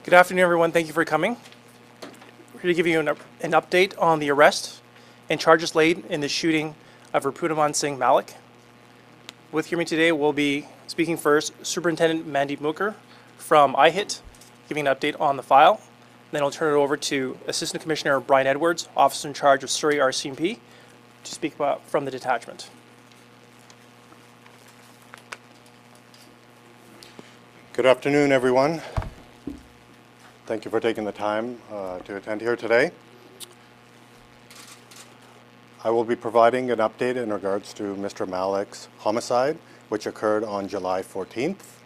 Good afternoon, everyone. Thank you for coming. We're here to give you an update on the arrest and charges laid in the shooting of Ripudaman Singh Malik. With me today will be speaking first Superintendent Mandeep Mukher from IHIT, giving an update on the file. Then I'll turn it over to Assistant Commissioner Brian Edwards, Officer in Charge of Surrey RCMP, to speak about from the detachment. Good afternoon, everyone. Thank you for taking the time to attend here today. I will be providing an update in regards to Mr. Malik's homicide, which occurred on July 14th.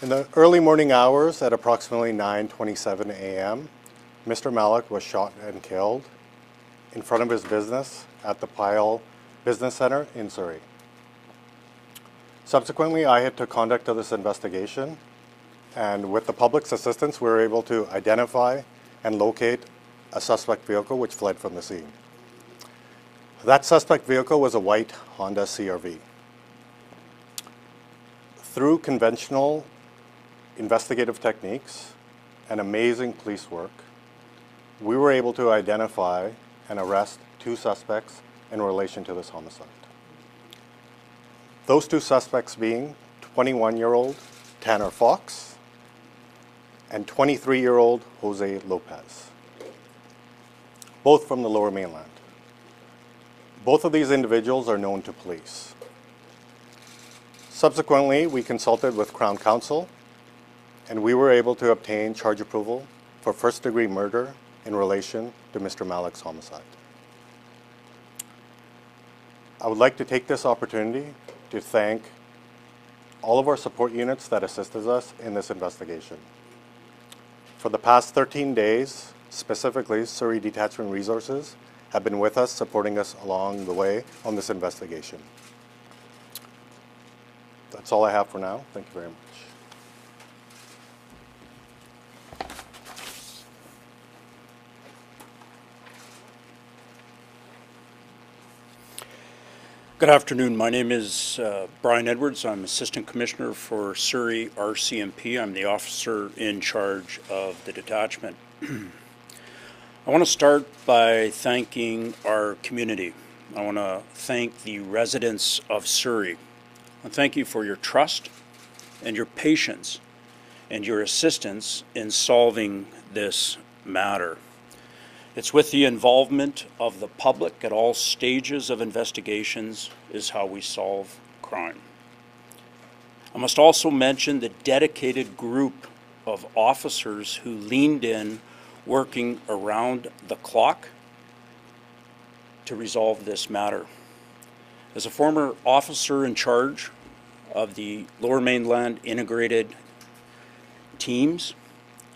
In the early morning hours at approximately 9:27 a.m., Mr. Malik was shot and killed in front of his business at the Pyle Business Center in Surrey. Subsequently, IHIT took conduct of this investigation, and with the public's assistance, we were able to identify and locate a suspect vehicle which fled from the scene. That suspect vehicle was a white Honda CR-V. Through conventional investigative techniques and amazing police work, we were able to identify and arrest two suspects in relation to this homicide. Those two suspects being 21-year-old Tanner Fox and 23-year-old Jose Lopez, both from the Lower Mainland. Both of these individuals are known to police. Subsequently, we consulted with Crown Counsel, and we were able to obtain charge approval for first-degree murder in relation to Mr. Malik's homicide. I would like to take this opportunity to thank all of our support units that assisted us in this investigation. For the past 13 days, specifically, Surrey Detachment Resources have been with us, supporting us along the way on this investigation. That's all I have for now. Thank you very much. Good afternoon. My name is Brian Edwards. I'm Assistant Commissioner for Surrey RCMP. I'm the officer in charge of the detachment. I want to start by thanking our community. I want to thank the residents of Surrey. I thank you for your trust and your patience and your assistance in solving this matter. It's with the involvement of the public at all stages of investigations is how we solve crime. I must also mention the dedicated group of officers who leaned in, working around the clock to resolve this matter. As a former officer in charge of the Lower Mainland Integrated teams,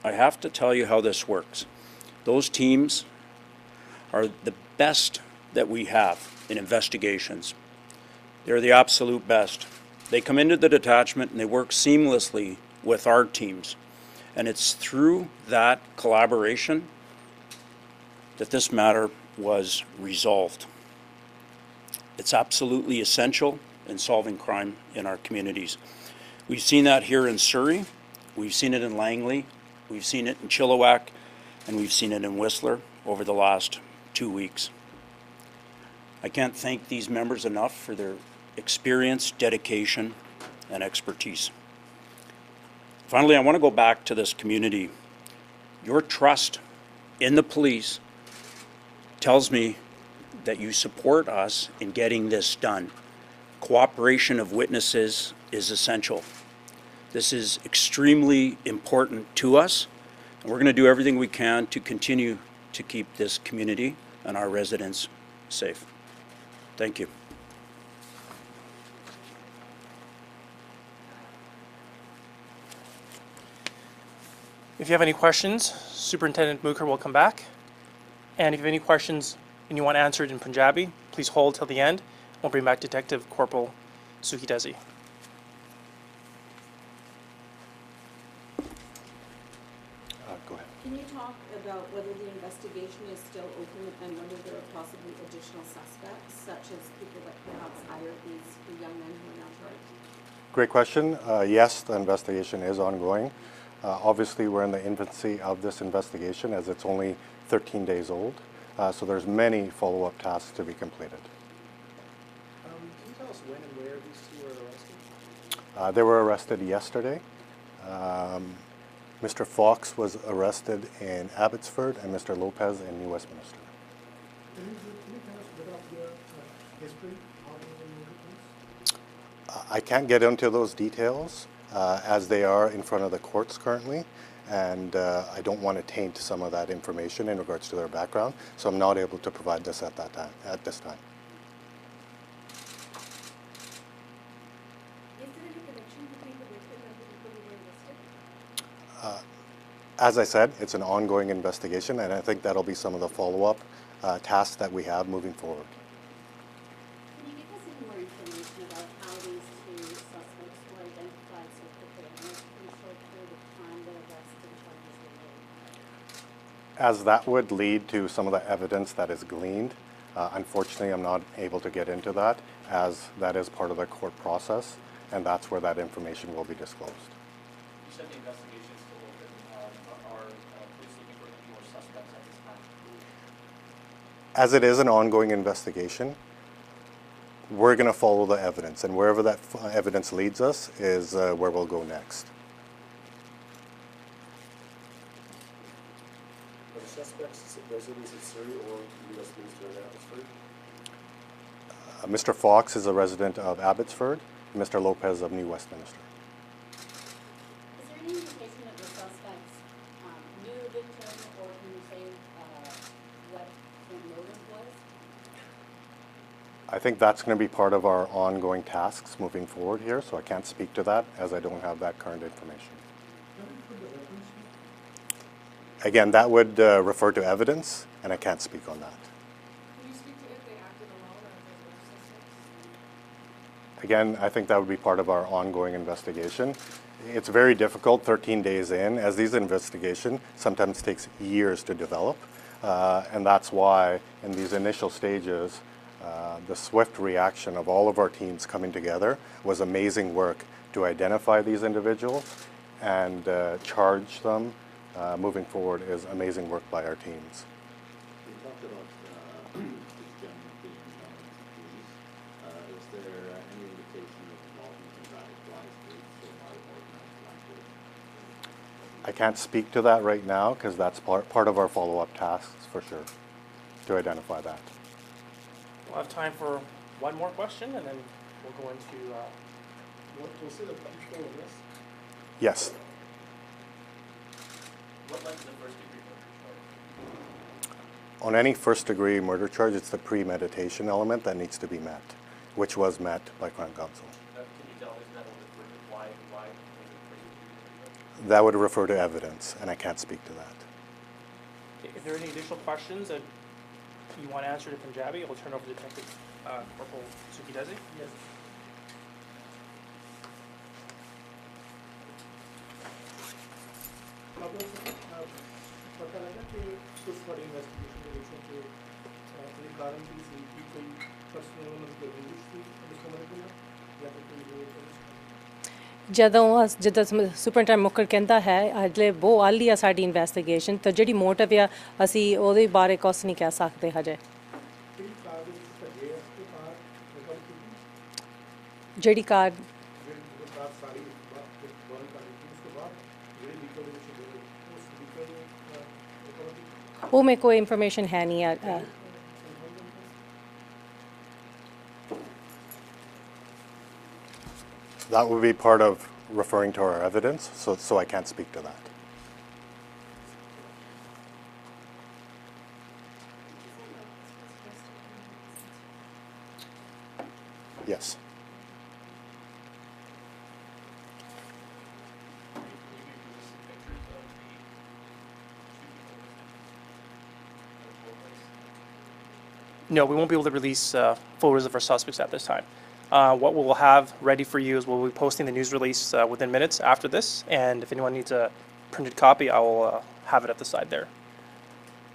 I have to tell you how this works. Those teams are the best that we have in investigations. They're the absolute best. They come into the detachment and they work seamlessly with our teams. And it's through that collaboration that this matter was resolved. It's absolutely essential in solving crime in our communities. We've seen that here in Surrey, we've seen it in Langley, we've seen it in Chilliwack, and we've seen it in Whistler over the last 2 weeks. I can't thank these members enough for their experience, dedication, and expertise. Finally, I want to go back to this community. Your trust in the police tells me that you support us in getting this done. Cooperation of witnesses is essential. This is extremely important to us, and we're going to do everything we can to continue to keep this community and our residents safe. Thank you. If you have any questions, Superintendent Mukher will come back. And if you have any questions and you want answered in Punjabi, please hold till the end. We'll bring back Detective Corporal Suki Desi. Go ahead. Can you talk about whether the investigation is still open and whether there are possibly additional suspects, such as people that perhaps hired these young men who are now charged? Great question. Yes, the investigation is ongoing. Obviously, we're in the infancy of this investigation as it's only 13 days old. So there's many follow-up tasks to be completed. Can you tell us when and where these two were arrested? They were arrested yesterday. Mr. Fox was arrested in Abbotsford and Mr. Lopez in New Westminster. Can you tell us a bit of their history? How they were moved? I can't get into those details as they are in front of the courts currently, and I don't want to taint some of that information in regards to their background, so I'm not able to provide this at this time. Is there any connection between the victim and the people who were arrested? As I said, it's an ongoing investigation, and I think that'll be some of the follow-up tasks that we have moving forward. Can you give us any more information about how these two suspects were identified so quickly? I know it's a pretty short period of time that arrest and charges were made. As that would lead to some of the evidence that is gleaned, unfortunately, I'm not able to get into that, as that is part of the court process, and that's where that information will be disclosed. You said the investigation is still open. Are police looking for any more suspects at this time? As it is an ongoing investigation, we're going to follow the evidence, and wherever that evidence leads us is where we'll go next. Are the suspects residents of Surrey or New Westminster and Abbotsford? Mr. Fox is a resident of Abbotsford, Mr. Lopez of New Westminster. Is there any indication that the suspects knew the victim, or can you say what their motive was? I think that's going to be part of our ongoing tasks moving forward here, so I can't speak to that as I don't have that current information. Can you put the reference to? Again, that would refer to evidence, and I can't speak on that. Can you speak to if they acted alone or if there were suspects? Again, I think that would be part of our ongoing investigation. It's very difficult 13 days in, as these investigations sometimes takes years to develop, and that's why in these initial stages, the swift reaction of all of our teams coming together was amazing work to identify these individuals and charge them. Moving forward is amazing work by our teams. You talked about this gentleman being known to police. Is there any indication of involvement in radicalized groups or organized crime? I can't speak to that right now because that's part of our follow-up tasks for sure, to identify that. We'll have time for one more question, and then we'll go into. What was it, a peaceful arrest? Yes. What led to the first degree murder charge? On any first-degree murder charge, it's the premeditation element that needs to be met, which was met by Crown Counsel. Can you tell us that why was it first degree murder charge? That would refer to evidence, and I can't speak to that. If there are any additional questions that you want answered in Punjabi, I'll turn over to Detective Corporal Sukidesi. Yes. पता लगा कि कुछ बड़ी investigation के विषय के कोई कारण भी थी कि कोई पर्सनल मतलब रंजिश थी मिस्टर मलिक ने या फिर कोई ਜਦੋਂ ਸੁਪਰਡੈਂਟ ਮੁਕਰ ਕਹਿੰਦਾ ਹੈ ਅਜਲੇ ਬਹੁਤ ਆਲੀ ਆ ਸਾਡੀ ਇਨਵੈਸਟੀਗੇਸ਼ਨ ਤਾਂ ਜਿਹੜੀ ਮੋਟਿਵ ਆ ਅਸੀਂ ਉਹਦੇ ਬਾਰੇ ਕੁਝ ਨਹੀਂ ਕਹਿ ਸਕਦੇ ਹਜੇ किसी कार के भजे उसके कार निकल की ਜਿਹੜੀ ਕਾਰ कार सारी बर्न कर दी थी उसके बाद ये व्हीकल उस व्हीकल ਉਹ ਮੇਰੇ ਕੋਈ ਇਨਫੋਰਮੇਸ਼ਨ ਹੈ ਨਹੀਂ ਆ That would be part of referring to our evidence, so I can't speak to that. Yes. No, we won't be able to release photos of our suspects at this time. What we'll have ready for you is we'll be posting the news release within minutes after this, and if anyone needs a printed copy, I will have it at the side there.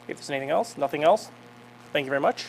If there's anything else, nothing else, thank you very much.